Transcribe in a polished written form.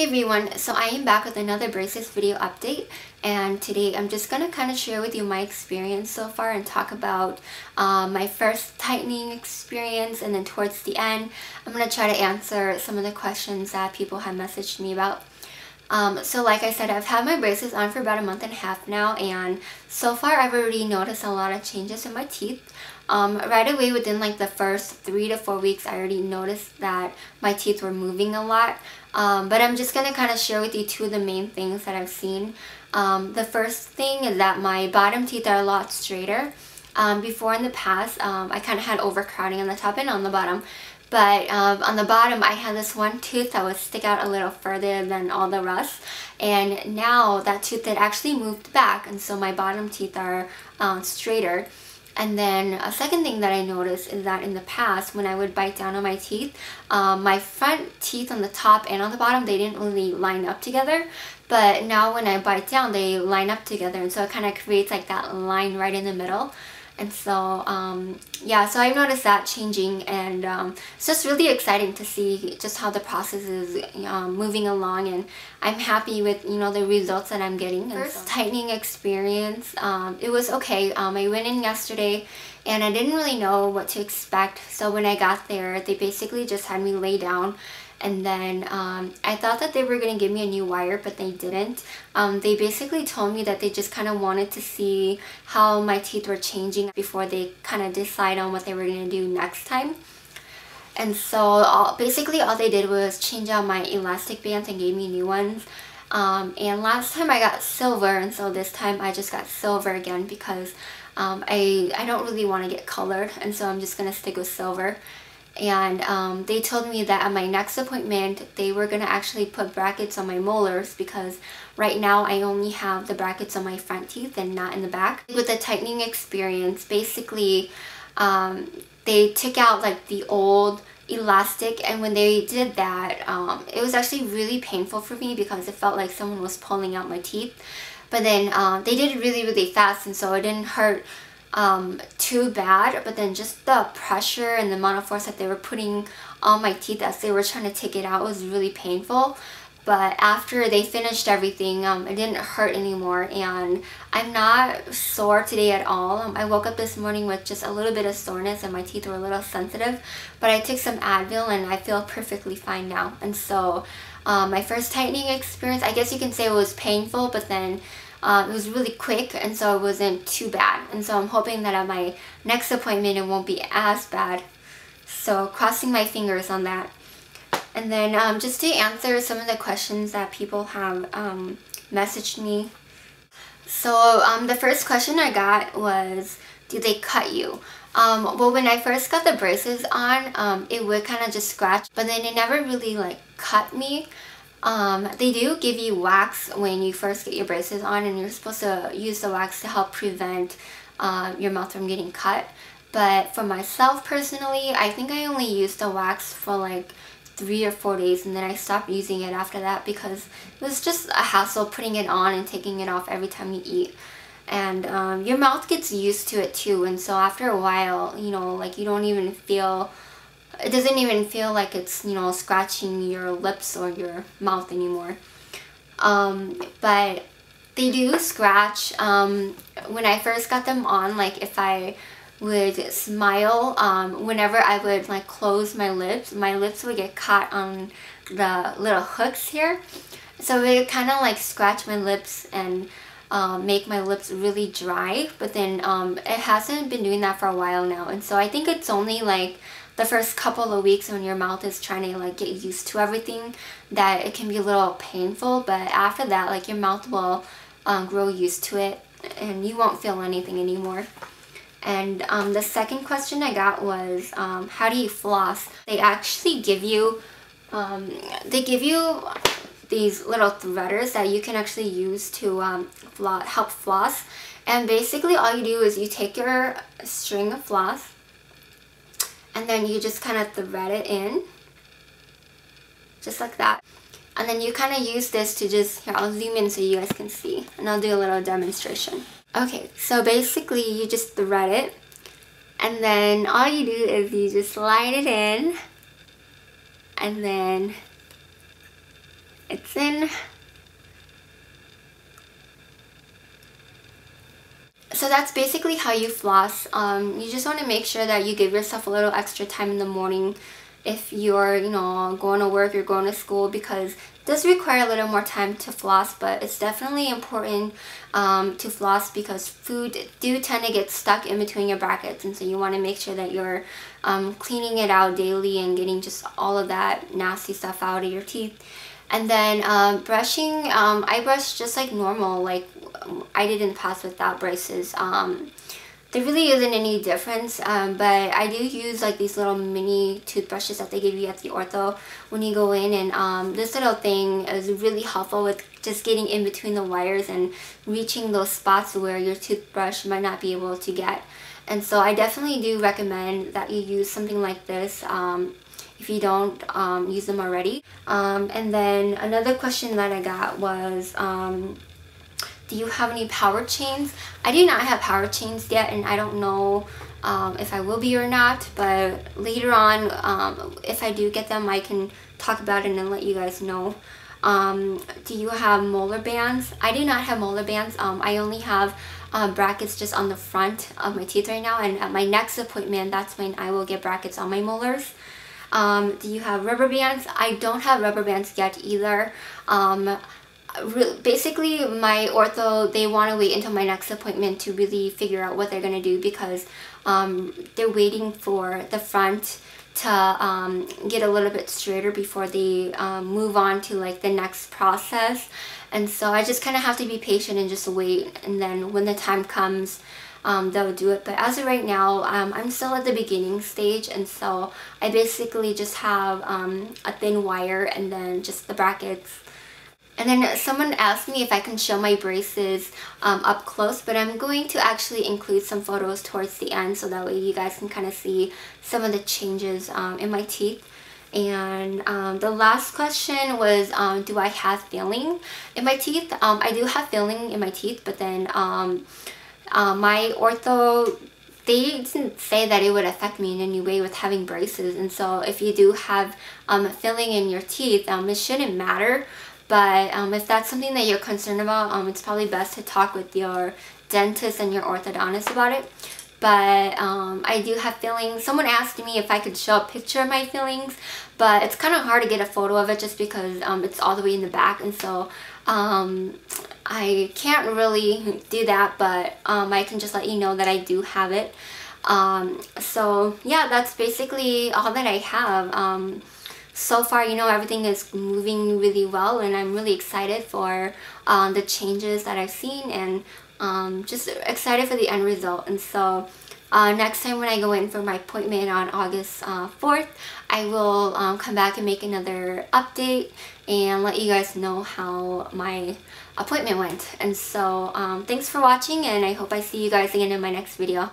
Hey everyone, so I am back with another braces video update, and today I'm just going to kind of share with you my experience so far and talk about my first tightening experience, and then towards the end I'm going to try to answer some of the questions that people have messaged me about. So like I said, I've had my braces on for about a month and a half now, and so far I've already noticed a lot of changes in my teeth. Right away within like the first 3 to 4 weeks, I already noticed that my teeth were moving a lot. But I'm just going to kind of share with you two of the main things that I've seen. The first thing is that my bottom teeth are a lot straighter. Before in the past, I kind of had overcrowding on the top and on the bottom. But on the bottom, I had this one tooth that would stick out a little further than all the rest. And now that tooth had actually moved back, and so my bottom teeth are straighter. And then a second thing that I noticed is that in the past, when I would bite down on my teeth, my front teeth on the top and on the bottom, they didn't really line up together. But now when I bite down, they line up together, and so it kind of creates like that line right in the middle. And so yeah, so I've noticed that changing, and it's just really exciting to see just how the process is moving along, and I'm happy with the results that I'm getting. First tightening experience, it was okay. I went in yesterday and I didn't really know what to expect, so when I got there they basically just had me lay down. And then I thought that they were going to give me a new wire, but they didn't. They basically told me that they just kind of wanted to see how my teeth were changing before they kind of decide on what they were going to do next time. And so basically all they did was change out my elastic bands and gave me new ones. And last time I got silver, and so this time I just got silver again because I don't really want to get colored, and so I'm just going to stick with silver. And they told me that at my next appointment they were going to actually put brackets on my molars, because right now I only have the brackets on my front teeth and not in the back. With the tightening experience, basically they took out like the old elastic, and when they did that it was actually really painful for me because it felt like someone was pulling out my teeth. But then they did it really fast, and so it didn't hurt too bad, but then just the pressure and the amount of force that they were putting on my teeth as they were trying to take it out was really painful. But after they finished everything, it didn't hurt anymore, and I'm not sore today at all. I woke up this morning with just a little bit of soreness and my teeth were a little sensitive, but I took some Advil and I feel perfectly fine now. And so my first tightening experience, I guess you can say it was painful, but then it was really quick, and so it wasn't too bad. And so I'm hoping that at my next appointment it won't be as bad. So crossing my fingers on that. And then just to answer some of the questions that people have messaged me. So the first question I got was, do they cut you? Well, when I first got the braces on, it would kind of just scratch, but then it never really like cut me. They do give you wax when you first get your braces on, and you're supposed to use the wax to help prevent your mouth from getting cut. But for myself personally, I think I only used the wax for like 3 or 4 days, and then I stopped using it after that because it was just a hassle putting it on and taking it off every time you eat. And your mouth gets used to it too, and so after a while, like you don't even feel, it doesn't even feel like it's, scratching your lips or your mouth anymore. But they do scratch. When I first got them on, like if I would smile, whenever I would like close my lips would get caught on the little hooks here. So it would kind of like scratch my lips and make my lips really dry. But then it hasn't been doing that for a while now, and so I think it's only like the first couple of weeks when your mouth is trying to like get used to everything that it can be a little painful. But after that, like your mouth will grow used to it and you won't feel anything anymore. And the second question I got was, how do you floss? They actually give you these little threaders that you can actually use to help floss. And basically all you do is you take your string of floss, and then you just kind of thread it in, just like that. And then you kind of use this to just, here, I'll zoom in so you guys can see, and I'll do a little demonstration. Okay, so basically you just thread it, and then all you do is you just slide it in, and then it's in. So that's basically how you floss. You just want to make sure that you give yourself a little extra time in the morning if you're, you know, going to work or going to school, because it does require a little more time to floss, but it's definitely important to floss because food do tend to get stuck in between your brackets, and so you want to make sure that you're cleaning it out daily and getting just all of that nasty stuff out of your teeth. And then brushing, I brush just like normal, like I did in the past without braces. There really isn't any difference, but I do use like these little mini toothbrushes that they give you at the ortho when you go in, and this little thing is really helpful with just getting in between the wires and reaching those spots where your toothbrush might not be able to get. And so I definitely do recommend that you use something like this if you don't use them already. And then another question that I got was, do you have any power chains? I do not have power chains yet, and I don't know if I will be or not, but later on, if I do get them, I can talk about it and let you guys know. Do you have molar bands? I do not have molar bands. I only have brackets just on the front of my teeth right now, and at my next appointment, that's when I will get brackets on my molars. Do you have rubber bands? I don't have rubber bands yet either. Basically, my ortho, they want to wait until my next appointment to really figure out what they're going to do, because they're waiting for the front to get a little bit straighter before they move on to like the next process. And so I just kind of have to be patient and just wait, and then when the time comes, they'll do it. But as of right now, I'm still at the beginning stage, and so I basically just have a thin wire and then just the brackets. And then someone asked me if I can show my braces up close, but I'm going to actually include some photos towards the end so that way you guys can kind of see some of the changes in my teeth. And the last question was, do I have filling in my teeth? I do have filling in my teeth, but then my ortho, they didn't say that it would affect me in any way with having braces. And so if you do have filling in your teeth, it shouldn't matter. But if that's something that you're concerned about, it's probably best to talk with your dentist and your orthodontist about it. But I do have fillings. Someone asked me if I could show a picture of my fillings, but it's kind of hard to get a photo of it just because it's all the way in the back, and so I can't really do that, but I can just let you know that I do have it. So yeah, that's basically all that I have. So far, you know, everything is moving really well, and I'm really excited for the changes that I've seen, and just excited for the end result. And so next time when I go in for my appointment on August 4th, I will come back and make another update and let you guys know how my appointment went. And so thanks for watching, and I hope I see you guys again in my next video.